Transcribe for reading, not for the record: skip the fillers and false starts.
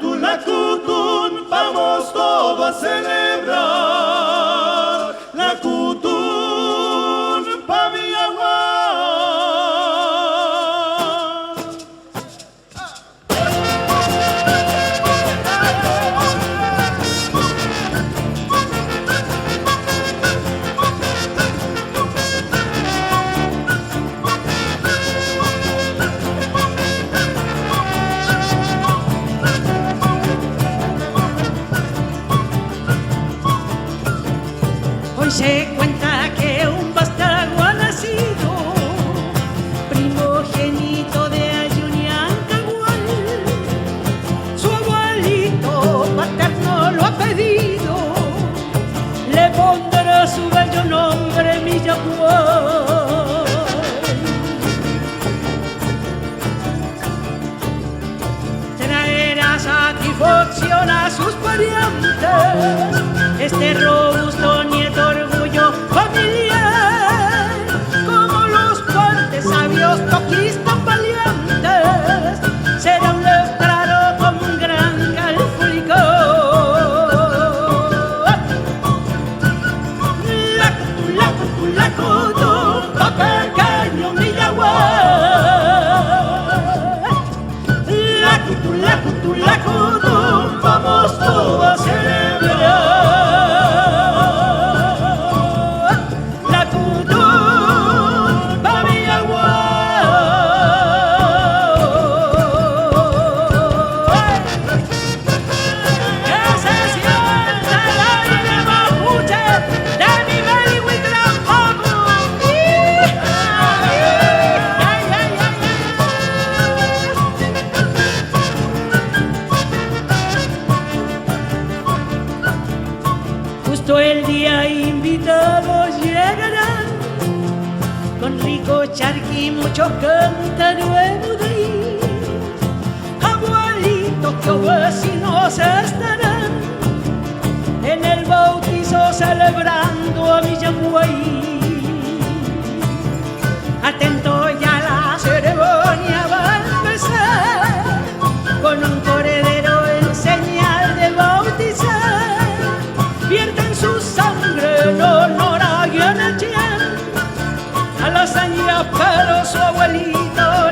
la cutún, vamos todos a celebrar. La cutún, pa' mi agua. Hoy se cuenta que un vástago ha nacido, primogénito de Ayuniancahual. Su abuelito paterno lo ha pedido, le pondrá su bello nombre Millahual. Traerá satisfacción a sus parientes este robusto nieto, orgullo familiar, como los fuertes sabios toquistas valientes, será un letrado como un gran calfulicón. La cutún, pa' pequeño Millahual. La cutún, vamos todos a celebrar. Justo el día invitados llegarán, con rico charqui muchos cantaruelos de ahí. Abuelitos que vecinos estarán en el bautizo celebrando a Millahuay. Atento ya la ceremonia va a empezar, con un corredero en señal de bautizar. Vierten su sangre en honor a Guianachian, a la hazaña pero su abuelito